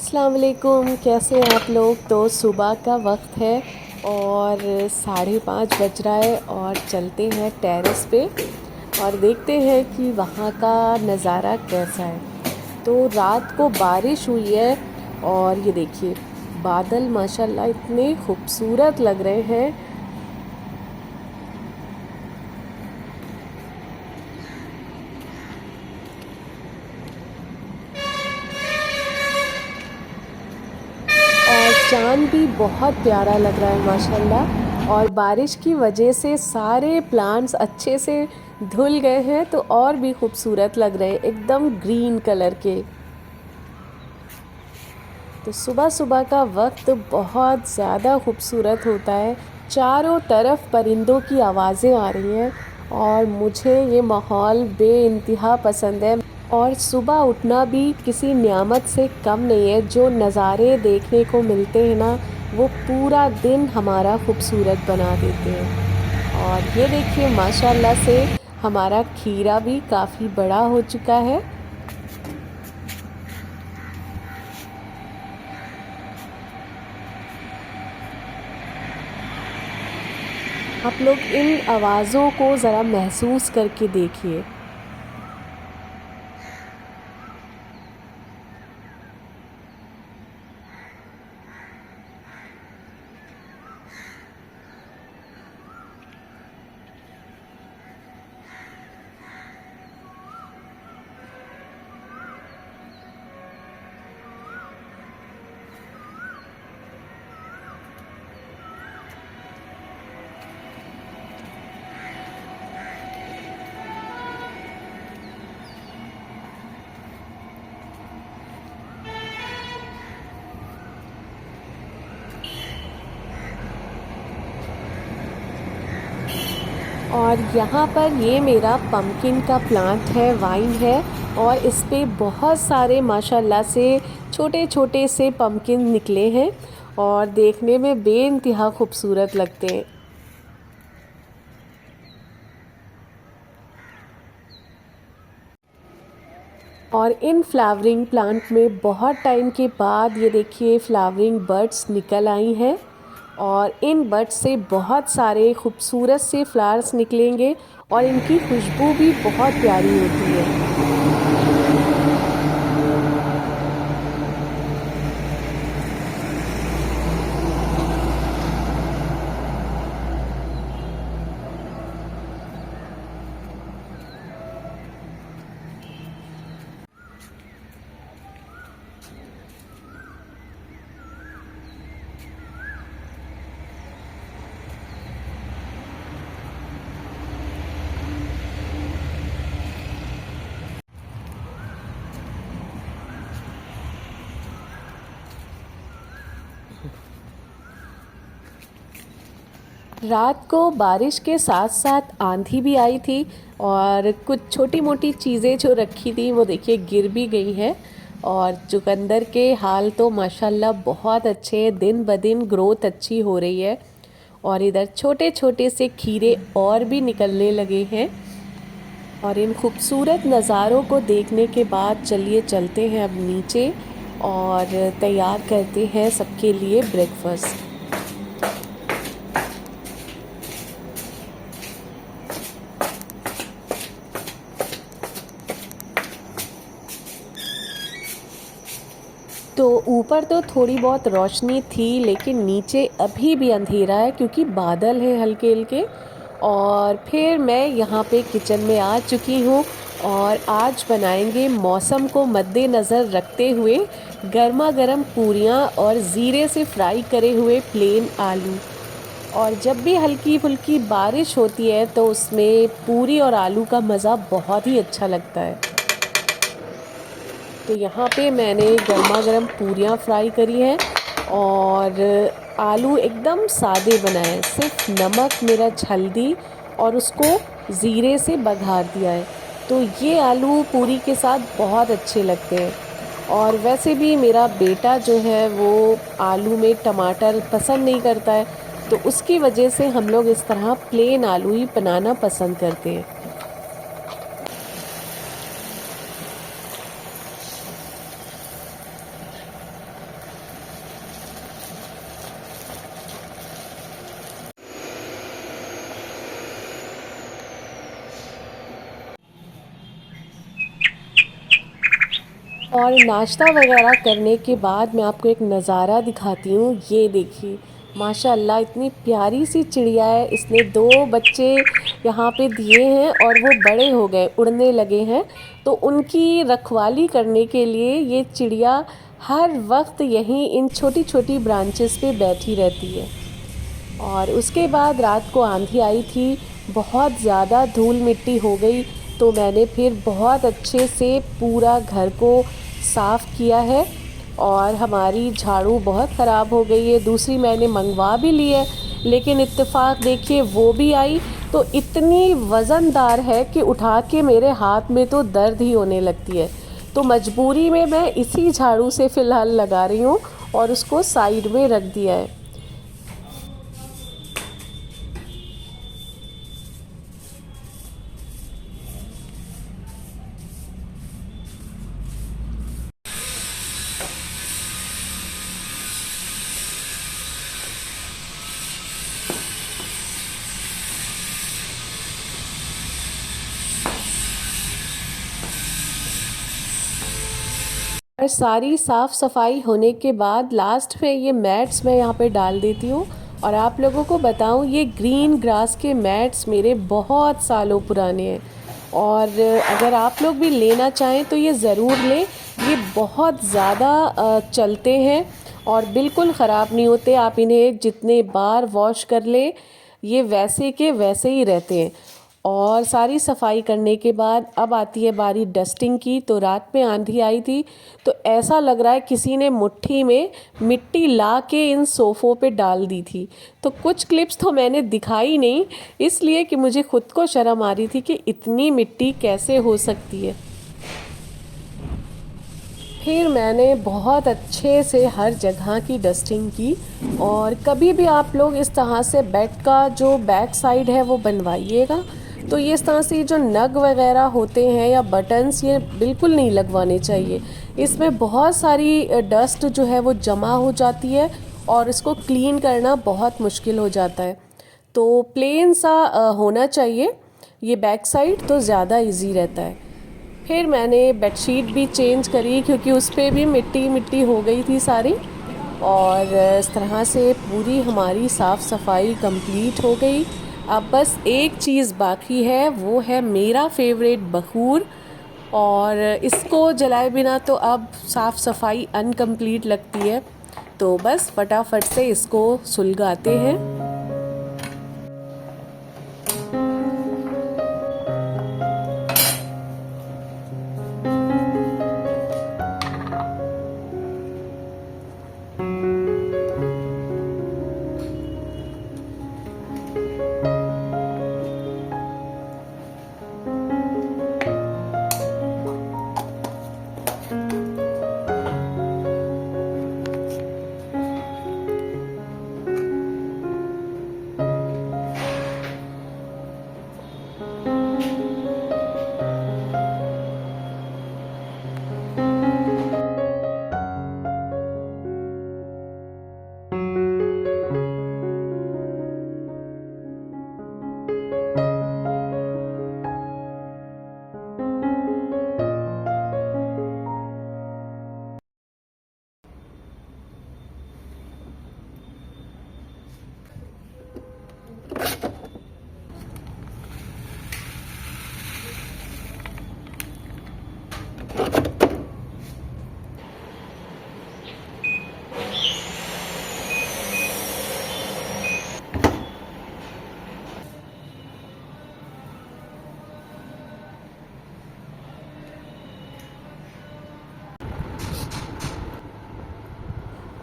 अस्सलाम वालेकुम, कैसे हैं आप लोग। तो सुबह का वक्त है और 5:30 बज रहा है और चलते हैं टेरेस पे और देखते हैं कि वहाँ का नज़ारा कैसा है। तो रात को बारिश हुई है और ये देखिए बादल माशाल्लाह इतने खूबसूरत लग रहे हैं। और चाँद भी बहुत प्यारा लग रहा है माशाल्लाह। और बारिश की वजह से सारे प्लांट्स अच्छे से धुल गए हैं तो और भी खूबसूरत लग रहे हैं, एकदम ग्रीन कलर के। तो सुबह सुबह का वक्त बहुत ज़्यादा खूबसूरत होता है। चारों तरफ परिंदों की आवाज़ें आ रही हैं और मुझे ये माहौल बेइंतहा पसंद है। और सुबह उठना भी किसी नियामत से कम नहीं है। जो नज़ारे देखने को मिलते हैं ना, वो पूरा दिन हमारा खूबसूरत बना देते हैं। और ये देखिए माशाल्लाह से हमारा खीरा भी काफ़ी बड़ा हो चुका है। आप लोग इन आवाज़ों को ज़रा महसूस करके देखिए। और यहाँ पर ये मेरा पम्पकिन का प्लांट है, वाइन है। और इस पे बहुत सारे माशाल्लाह से छोटे छोटे से पम्पकिन निकले हैं और देखने में बेइंतहा खूबसूरत लगते हैं। और इन फ्लावरिंग प्लांट में बहुत टाइम के बाद ये देखिए फ्लावरिंग बड्स निकल आई हैं और इन बड्स से बहुत सारे खूबसूरत से फ्लावर्स निकलेंगे और इनकी खुशबू भी बहुत प्यारी होती है। रात को बारिश के साथ साथ आंधी भी आई थी और कुछ छोटी मोटी चीज़ें जो रखी थी वो देखिए गिर भी गई हैं। और चुकंदर के हाल तो माशाल्लाह बहुत अच्छे हैं, दिन ब दिन ग्रोथ अच्छी हो रही है। और इधर छोटे छोटे से खीरे और भी निकलने लगे हैं। और इन खूबसूरत नज़ारों को देखने के बाद चलिए चलते हैं अब नीचे और तैयार करते हैं सबके लिए ब्रेकफास्ट। तो ऊपर तो थोड़ी बहुत रोशनी थी लेकिन नीचे अभी भी अंधेरा है क्योंकि बादल हैं हल्के हल्के। और फिर मैं यहाँ पे किचन में आ चुकी हूँ और आज बनाएंगे मौसम को मद्देनज़र रखते हुए गर्मा गर्म पूरियाँ और ज़ीरे से फ्राई करे हुए प्लेन आलू। और जब भी हल्की फुल्की बारिश होती है तो उसमें पूरी और आलू का मज़ा बहुत ही अच्छा लगता है। तो यहाँ पे मैंने गर्मा गर्म पूरियाँ फ्राई करी हैं और आलू एकदम सादे बनाए, सिर्फ नमक मिर्च हल्दी और उसको ज़ीरे से बघार दिया है। तो ये आलू पूरी के साथ बहुत अच्छे लगते हैं। और वैसे भी मेरा बेटा जो है वो आलू में टमाटर पसंद नहीं करता है, तो उसकी वजह से हम लोग इस तरह प्लेन आलू ही बनाना पसंद करते हैं। और नाश्ता वगैरह करने के बाद मैं आपको एक नज़ारा दिखाती हूँ। ये देखिए, माशाल्लाह इतनी प्यारी सी चिड़िया है। इसने 2 बच्चे यहाँ पे दिए हैं और वो बड़े हो गए, उड़ने लगे हैं। तो उनकी रखवाली करने के लिए ये चिड़िया हर वक्त यहीं इन छोटी छोटी ब्रांचेस पे बैठी रहती है। और उसके बाद रात को आंधी आई थी, बहुत ज़्यादा धूल मिट्टी हो गई। तो मैंने फिर बहुत अच्छे से पूरा घर को साफ़ किया है। और हमारी झाड़ू बहुत ख़राब हो गई है, दूसरी मैंने मंगवा भी ली है, लेकिन इत्तेफाक देखिए वो भी आई तो इतनी वज़नदार है कि उठा के मेरे हाथ में तो दर्द ही होने लगती है। तो मजबूरी में मैं इसी झाड़ू से फ़िलहाल लगा रही हूँ और उसको साइड में रख दिया है। और सारी साफ़ सफाई होने के बाद लास्ट में ये मैट्स मैं यहाँ पे डाल देती हूँ। और आप लोगों को बताऊँ, ये ग्रीन ग्रास के मैट्स मेरे बहुत सालों पुराने हैं। और अगर आप लोग भी लेना चाहें तो ये ज़रूर लें। ये बहुत ज़्यादा चलते हैं और बिल्कुल ख़राब नहीं होते। आप इन्हें जितने बार वॉश कर लें, ये वैसे के वैसे ही रहते हैं। और सारी सफाई करने के बाद अब आती है बारी डस्टिंग की। तो रात में आंधी आई थी तो ऐसा लग रहा है किसी ने मुट्ठी में मिट्टी ला के इन सोफ़ों पे डाल दी थी। तो कुछ क्लिप्स तो मैंने दिखाई नहीं, इसलिए कि मुझे खुद को शर्म आ रही थी कि इतनी मिट्टी कैसे हो सकती है। फिर मैंने बहुत अच्छे से हर जगह की डस्टिंग की। और कभी भी आप लोग इस तरह से बेड का जो बैक साइड है वो बनवाइएगा, तो ये इस तरह से जो नग वगैरह होते हैं या बटन्स, ये बिल्कुल नहीं लगवाने चाहिए। इसमें बहुत सारी डस्ट जो है वो जमा हो जाती है और इसको क्लीन करना बहुत मुश्किल हो जाता है। तो प्लेन सा होना चाहिए ये बैक साइड, तो ज़्यादा इजी रहता है। फिर मैंने बेडशीट भी चेंज करी क्योंकि उस पर भी मिट्टी मिट्टी हो गई थी सारी। और इस तरह से पूरी हमारी साफ़ सफाई कंप्लीट हो गई। अब बस एक चीज़ बाकी है, वो है मेरा फेवरेट बखूर। और इसको जलाए बिना तो अब साफ़ सफाई अनकम्प्लीट लगती है। तो बस फटाफट से इसको सुलगाते हैं।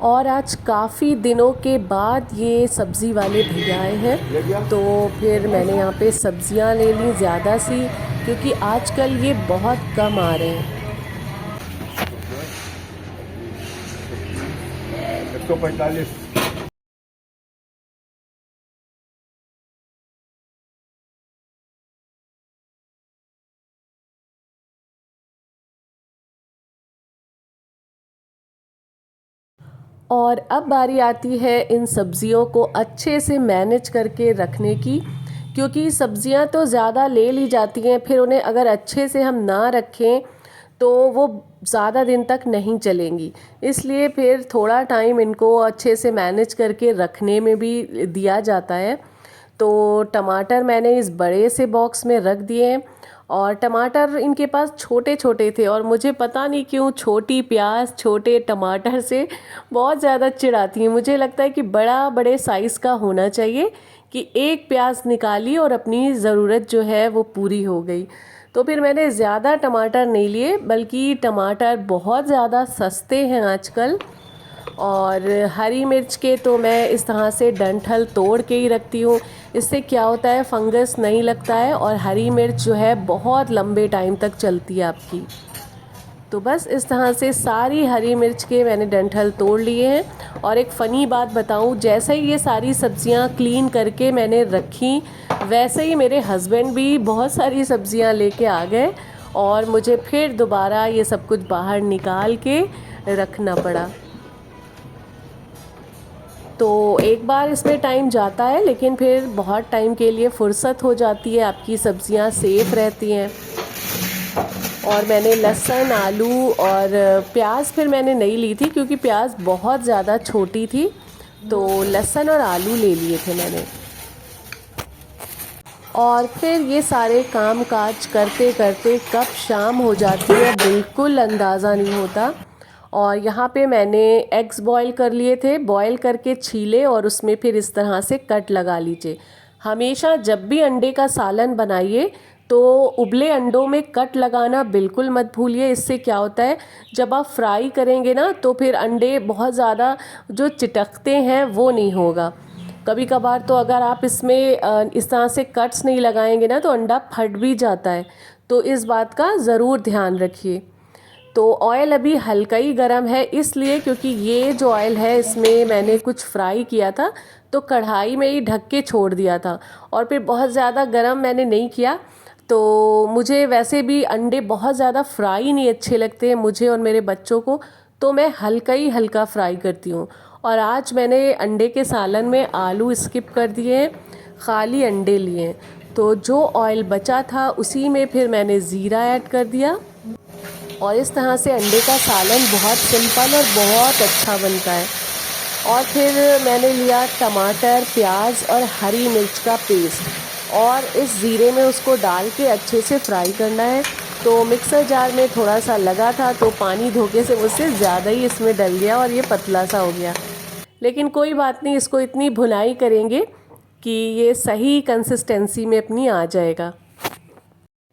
और आज काफ़ी दिनों के बाद ये सब्ज़ी वाले भैया आए हैं, तो फिर मैंने यहाँ पे सब्ज़ियाँ ले ली ज़्यादा सी, क्योंकि आजकल ये बहुत कम आ रहे हैं। 145। और अब बारी आती है इन सब्ज़ियों को अच्छे से मैनेज करके रखने की, क्योंकि सब्ज़ियां तो ज़्यादा ले ली जाती हैं, फिर उन्हें अगर अच्छे से हम ना रखें तो वो ज़्यादा दिन तक नहीं चलेंगी, इसलिए फिर थोड़ा टाइम इनको अच्छे से मैनेज करके रखने में भी दिया जाता है। तो टमाटर मैंने इस बड़े से बॉक्स में रख दिए हैं, और टमाटर इनके पास छोटे छोटे थे, और मुझे पता नहीं क्यों छोटी प्याज छोटे टमाटर से बहुत ज़्यादा चिढ़ाती हैं। मुझे लगता है कि बड़े साइज़ का होना चाहिए, कि एक प्याज निकाली और अपनी ज़रूरत जो है वो पूरी हो गई। तो फिर मैंने ज़्यादा टमाटर नहीं लिए, बल्कि टमाटर बहुत ज़्यादा सस्ते हैं आजकल। और हरी मिर्च के तो मैं इस तरह से डंठल तोड़ के ही रखती हूँ। इससे क्या होता है, फंगस नहीं लगता है, और हरी मिर्च जो है बहुत लंबे टाइम तक चलती है आपकी। तो बस इस तरह से सारी हरी मिर्च के मैंने डंठल तोड़ लिए हैं। और एक फ़नी बात बताऊं, जैसे ही ये सारी सब्ज़ियां क्लीन करके मैंने रखी, वैसे ही मेरे हस्बैंड भी बहुत सारी सब्ज़ियां लेके आ गए, और मुझे फिर दोबारा ये सब कुछ बाहर निकाल के रखना पड़ा। तो एक बार इसमें टाइम जाता है, लेकिन फिर बहुत टाइम के लिए फ़ुर्सत हो जाती है, आपकी सब्ज़ियां सेफ़ रहती हैं। और मैंने लहसुन, आलू और प्याज फिर मैंने नहीं ली थी, क्योंकि प्याज बहुत ज़्यादा छोटी थी, तो लहसुन और आलू ले लिए थे मैंने। और फिर ये सारे काम काज करते करते कब शाम हो जाती है बिल्कुल अंदाज़ा नहीं होता। और यहाँ पे मैंने एग्स बॉईल कर लिए थे, बॉईल करके छीले और उसमें फिर इस तरह से कट लगा लीजिए। हमेशा जब भी अंडे का सालन बनाइए तो उबले अंडों में कट लगाना बिल्कुल मत भूलिए। इससे क्या होता है, जब आप फ्राई करेंगे ना तो फिर अंडे बहुत ज़्यादा जो चिटकते हैं वो नहीं होगा। कभी कभार तो अगर आप इसमें इस तरह से कट्स नहीं लगाएंगे ना तो अंडा फट भी जाता है, तो इस बात का ज़रूर ध्यान रखिए। तो ऑयल अभी हल्का ही गर्म है, इसलिए क्योंकि ये जो ऑयल है इसमें मैंने कुछ फ्राई किया था, तो कढ़ाई में ही ढक के छोड़ दिया था, और फिर बहुत ज़्यादा गर्म मैंने नहीं किया। तो मुझे वैसे भी अंडे बहुत ज़्यादा फ्राई नहीं अच्छे लगते हैं मुझे और मेरे बच्चों को, तो मैं हल्का ही हल्का फ्राई करती हूँ। और आज मैंने अंडे के सालन में आलू स्किप कर दिए हैं, खाली अंडे लिए हैं। तो जो ऑयल बचा था उसी में फिर मैंने ज़ीरा ऐड कर दिया, और इस तरह से अंडे का सालन बहुत सिंपल और बहुत अच्छा बनता है। और फिर मैंने लिया टमाटर, प्याज और हरी मिर्च का पेस्ट, और इस ज़ीरे में उसको डाल के अच्छे से फ्राई करना है। तो मिक्सर जार में थोड़ा सा लगा था, तो पानी धोखे से मुझसे ज़्यादा ही इसमें डल गया और ये पतला सा हो गया, लेकिन कोई बात नहीं, इसको इतनी भुनाई करेंगे कि ये सही कंसिस्टेंसी में अपनी आ जाएगा।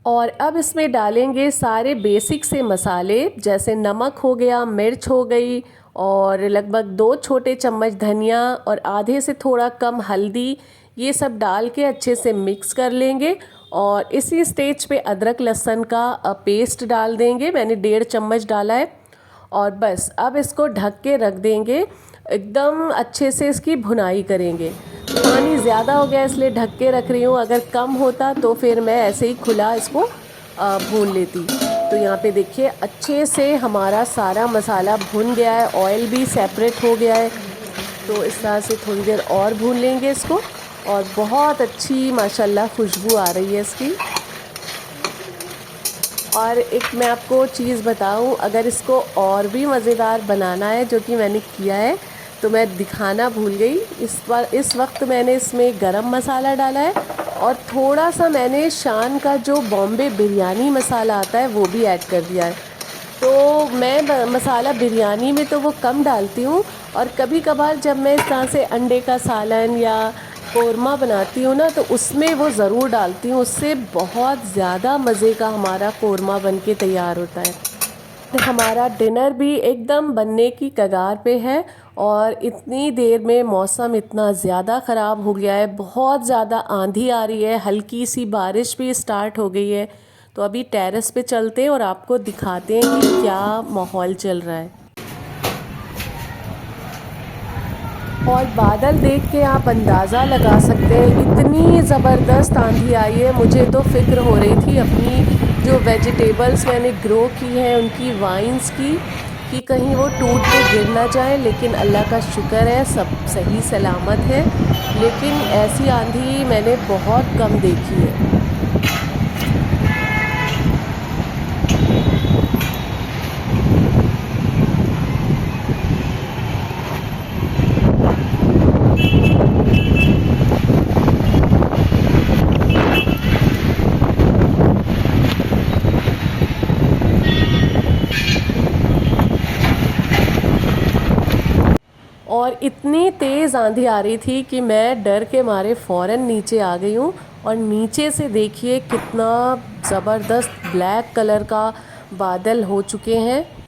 और अब इसमें डालेंगे सारे बेसिक से मसाले, जैसे नमक हो गया, मिर्च हो गई, और लगभग 2 छोटे चम्मच धनिया और आधे से थोड़ा कम हल्दी। ये सब डाल के अच्छे से मिक्स कर लेंगे। और इसी स्टेज पे अदरक लहसुन का पेस्ट डाल देंगे, मैंने 1.5 चम्मच डाला है। और बस अब इसको ढक के रख देंगे, एकदम अच्छे से इसकी भुनाई करेंगे। पानी ज़्यादा हो गया इसलिए ढक के रख रही हूँ, अगर कम होता तो फिर मैं ऐसे ही खुला इसको भून लेती। तो यहाँ पे देखिए अच्छे से हमारा सारा मसाला भुन गया है, ऑयल भी सेपरेट हो गया है। तो इस तरह से थोड़ी देर और भून लेंगे इसको, और बहुत अच्छी माशाल्लाह खुशबू आ रही है इसकी। और एक मैं आपको चीज़ बताऊं, अगर इसको और भी मज़ेदार बनाना है, जो कि मैंने किया है, तो मैं दिखाना भूल गई। इस वक्त मैंने इसमें गरम मसाला डाला है, और थोड़ा सा मैंने शान का जो बॉम्बे बिरयानी मसाला आता है वो भी ऐड कर दिया है। तो मैं मसाला बिरयानी में तो वो कम डालती हूँ, और कभी कभार जब मैं इस तरह से अंडे का सालन या कोरमा बनाती हूँ ना, तो उसमें वो ज़रूर डालती हूँ। उससे बहुत ज़्यादा मज़े का हमारा कोरमा बन के तैयार होता है। हमारा डिनर भी एकदम बनने की कगार पे है, और इतनी देर में मौसम इतना ज़्यादा ख़राब हो गया है, बहुत ज़्यादा आंधी आ रही है, हल्की सी बारिश भी स्टार्ट हो गई है। तो अभी टेरेस पे चलते हैं और आपको दिखाते हैं कि क्या माहौल चल रहा है। और बादल देख के आप अंदाज़ा लगा सकते हैं, इतनी ज़बरदस्त आंधी आई है। मुझे तो फ़िक्र हो रही थी अपनी जो वेजिटेबल्स मैंने ग्रो की हैं उनकी वाइन्स की, कि कहीं वो टूट के गिर ना जाए, लेकिन अल्लाह का शुक्र है सब सही सलामत है। लेकिन ऐसी आंधी मैंने बहुत कम देखी है। इतनी तेज़ आंधी आ रही थी कि मैं डर के मारे फ़ौरन नीचे आ गई हूँ। और नीचे से देखिए कितना ज़बरदस्त ब्लैक कलर का बादल हो चुके हैं।